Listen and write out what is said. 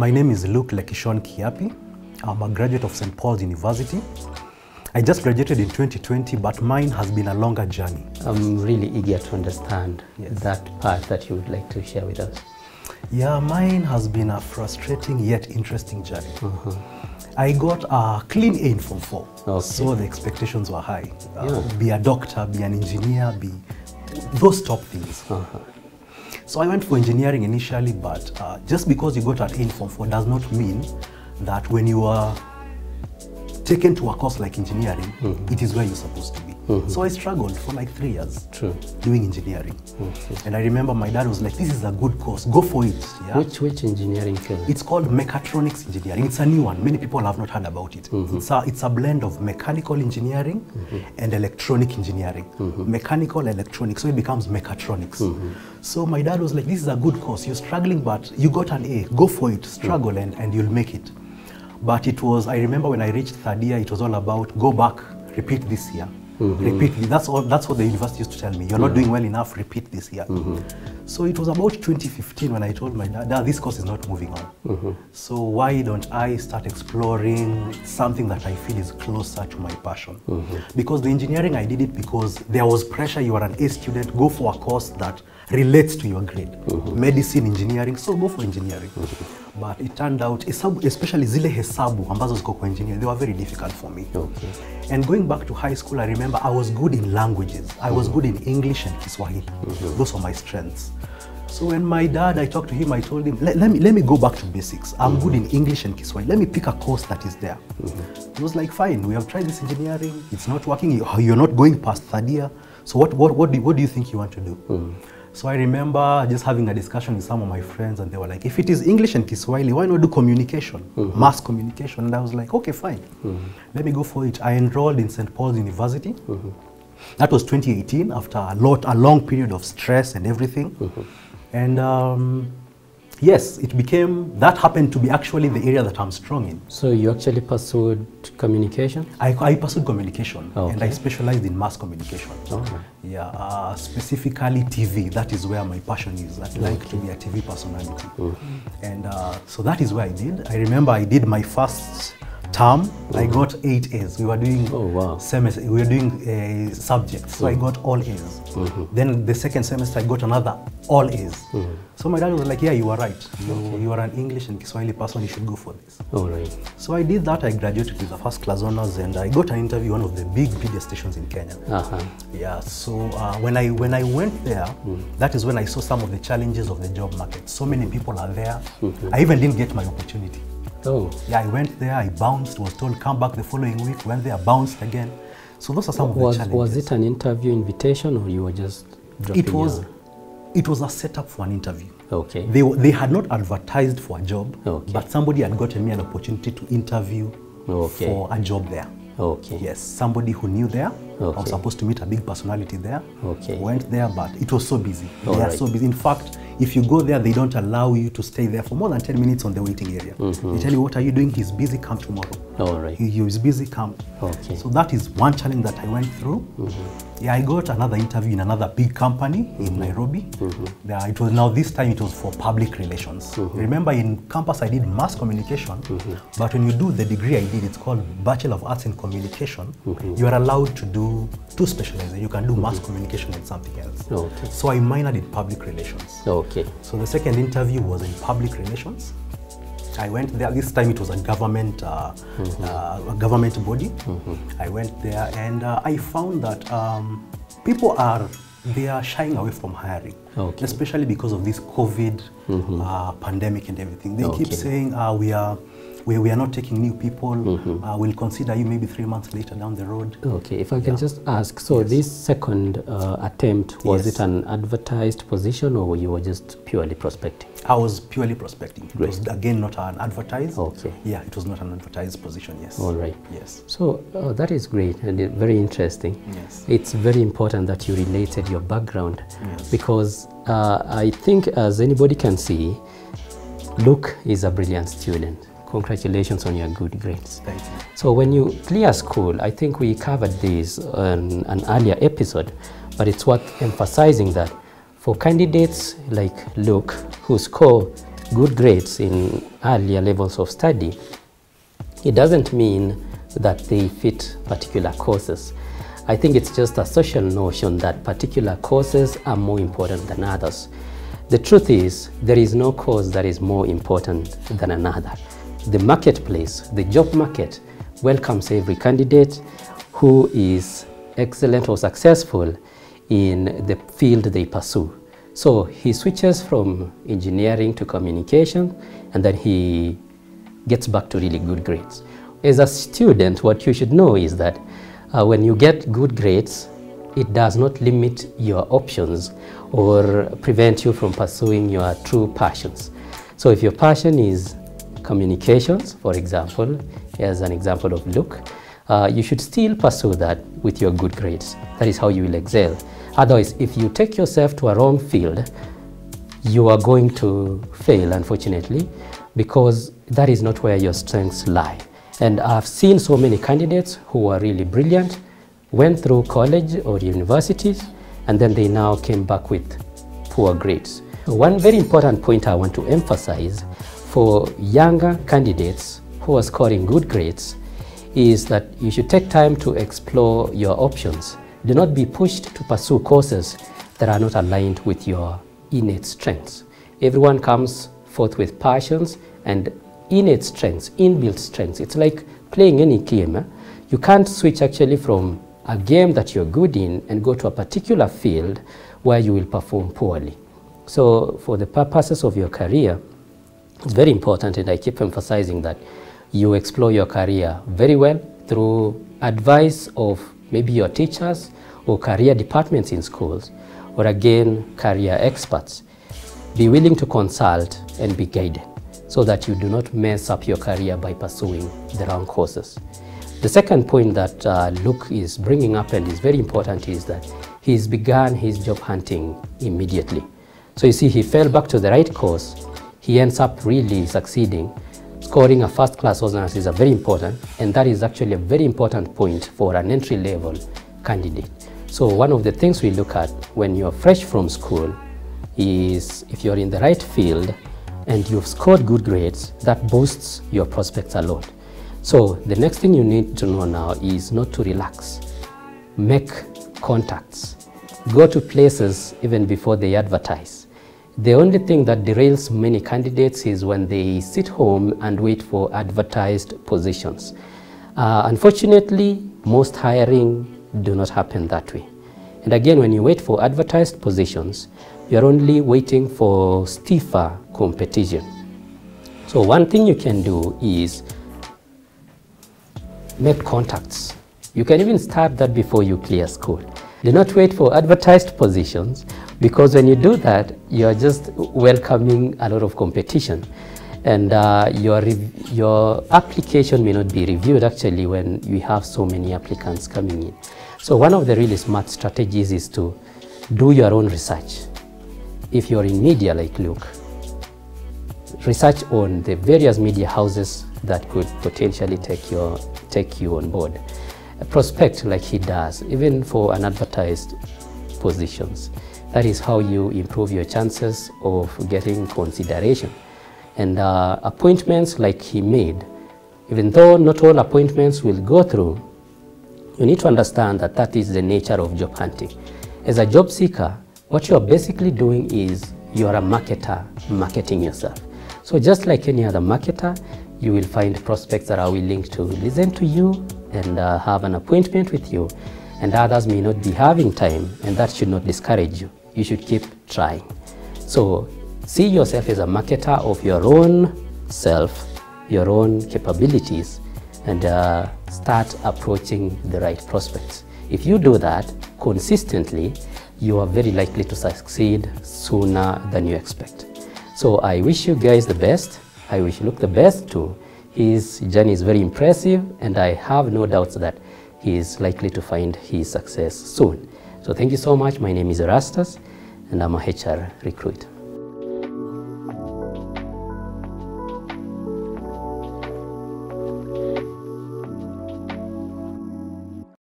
My name is Lengishon Kiapi. I'm a graduate of St. Paul's University. I just graduated in 2020, but mine has been a longer journey. I'm really eager to understand that part that you would like to share with us. Yeah, mine has been a frustrating yet interesting journey. I got a clean A in Form 4, so the expectations were high. Be a doctor, be an engineer, be those top things. So I went for engineering initially, but just because you got an A in Form 4 does not mean that when you are taken to a course like engineering, it is where you're supposed to be. So I struggled for like 3 years doing engineering. And I remember my dad was like, this is a good course, go for it. Yeah? Which engineering field? It's called mechatronics engineering. It's a new one. Many people have not heard about it. It's a blend of mechanical engineering and electronic engineering. Mechanical, electronic, so it becomes mechatronics. So my dad was like, this is a good course. You're struggling, but you got an A. Go for it, struggle, and you'll make it. But it was, I remember when I reached third year, it was all about go back, repeat this year. Repeat. That's what the university used to tell me. You're not doing well enough, repeat this year. So it was about 2015 when I told my dad, this course is not moving on. So why don't I start exploring something that I feel is closer to my passion? Because the engineering, I did it because there was pressure. You are an A student, go for a course that relates to your grade. Medicine, engineering, so go for engineering. But it turned out, especially zile hesabu ambazo ziko kwa engineering, they were very difficult for me. And going back to high school, I remember I was good in languages. I was good in English and Kiswahili. Those were my strengths. So when my dad, I talked to him, I told him, let me go back to basics. I'm good in English and Kiswahili. Let me pick a course that is there. He was like, fine, we have tried this engineering. It's not working. You're not going past third year. So what do you think you want to do? So I remember just having a discussion with some of my friends, and they were like, if it is English and Kiswahili, why not do communication, mass communication? And I was like, okay, fine. Let me go for it. I enrolled in St. Paul's University. That was 2018, after a long period of stress and everything. And yes, that happened to be actually the area that I'm strong in. So you actually pursued communication? I pursued communication, and I specialized in mass communication. Yeah, specifically TV. That is where my passion is. I like to be a TV personality. And so that is where I did. I remember I did my first term. I got 8 A's. We were doing semester. We were doing subjects, so I got all A's. Then the second semester, I got another all A's. So my dad was like, yeah, you are right. You are an English and Kiswahili person, you should go for this. So I did that. I graduated with a first class honors, and I got an interview one of the big media stations in Kenya. Yeah, so when I went there, that is when I saw some of the challenges of the job market. So many people are there. I even didn't get my opportunity. Yeah, I went there, I bounced, was told come back the following week, went there, bounced again. So those are some of the challenges. Was it an interview invitation, or you were just dropping It was a setup for an interview. They had not advertised for a job, but somebody had gotten me an opportunity to interview for a job there. Yes, somebody who knew there. I was supposed to meet a big personality there. Went there, but it was so busy. They are so busy. In fact, if you go there, they don't allow you to stay there for more than 10 minutes on the waiting area. They tell you, what are you doing? He's busy, come tomorrow. He's busy, come. So that is one challenge that I went through. Yeah, I got another interview in another big company in Nairobi. It was now this time it was for public relations. Remember, in campus I did mass communication, but when you do the degree I did, it's called Bachelor of Arts in Communication. You are allowed to do 2 specializations. You can do mass communication and something else. So I minored in public relations. So the second interview was in public relations. I went there. This time it was a government body. I went there, and I found that people are shying away from hiring, especially because of this COVID pandemic and everything. They keep saying we are not taking new people. We'll consider you maybe 3 months later down the road. If I can just ask, so this second attempt, was it an advertised position, or you were just purely prospecting? I was purely prospecting. It was again not an advertised. Yeah, it was not an advertised position. Yes. Yes. So that is great and very interesting. Yes. It's very important that you related your background, because I think, as anybody can see, Luke is a brilliant student. Congratulations on your good grades. Thank you. So when you clear school, I think we covered this on an earlier episode, but it's worth emphasizing that for candidates like Luke, who score good grades in earlier levels of study, it doesn't mean that they fit particular courses. I think it's just a social notion that particular courses are more important than others. The truth is, there is no course that is more important than another. The marketplace, the job market, welcomes every candidate who is excellent or successful in the field they pursue. So he switches from engineering to communication, and then he gets back to really good grades. As a student, what you should know is that when you get good grades, it does not limit your options or prevent you from pursuing your true passions. So if your passion is communications, for example, as an example of Luke, you should still pursue that with your good grades. That is how you will excel. Otherwise, if you take yourself to a wrong field, you are going to fail, unfortunately, because that is not where your strengths lie. And I've seen so many candidates who are really brilliant, went through college or universities, and then they now came back with poor grades. One very important point I want to emphasize for younger candidates who are scoring good grades is that you should take time to explore your options. Do not be pushed to pursue courses that are not aligned with your innate strengths. Everyone comes forth with passions and innate strengths, inbuilt strengths. It's like playing any game. You can't switch actually from a game that you're good in and go to a particular field where you will perform poorly. So for the purposes of your career, it's very important, and I keep emphasizing that you explore your career very well through advice of maybe your teachers or career departments in schools, or again, career experts. Be willing to consult and be guided so that you do not mess up your career by pursuing the wrong courses. The second point that Luke is bringing up and is very important is that he's begun his job hunting immediately. So you see, he fell back to the right course. He ends up really succeeding. Scoring a first-class honors is a very important, and that is actually a very important point for an entry-level candidate. So one of the things we look at when you're fresh from school is if you're in the right field and you've scored good grades, that boosts your prospects a lot. So the next thing you need to know now is not to relax. Make contacts. Go to places even before they advertise. The only thing that derails many candidates is when they sit home and wait for advertised positions. Unfortunately, most hiring do not happen that way. And again, when you wait for advertised positions, you're only waiting for stiffer competition. So one thing you can do is make contacts. You can even start that before you clear school. Do not wait for advertised positions, because when you do that, you're just welcoming a lot of competition. And your application may not be reviewed actually when you have so many applicants coming in. So one of the really smart strategies is to do your own research. If you're in media like Luke, research on the various media houses that could potentially take you on board. Prospect like he does, even for unadvertised positions. That is how you improve your chances of getting consideration. And appointments like he made, even though not all appointments will go through, you need to understand that that is the nature of job hunting. As a job seeker, what you are basically doing is you are a marketer marketing yourself. So just like any other marketer, you will find prospects that are willing to listen to you and have an appointment with you, and others may not be having time, and that should not discourage you. You should keep trying. So see yourself as a marketer of your own self, your own capabilities, and start approaching the right prospects. If you do that consistently, you are very likely to succeed sooner than you expect. So I wish you guys the best. I wish Luke the best too. His journey is very impressive, and I have no doubts that he is likely to find his success soon. So thank you so much. My name is Erastus, and I'm a HR recruiter.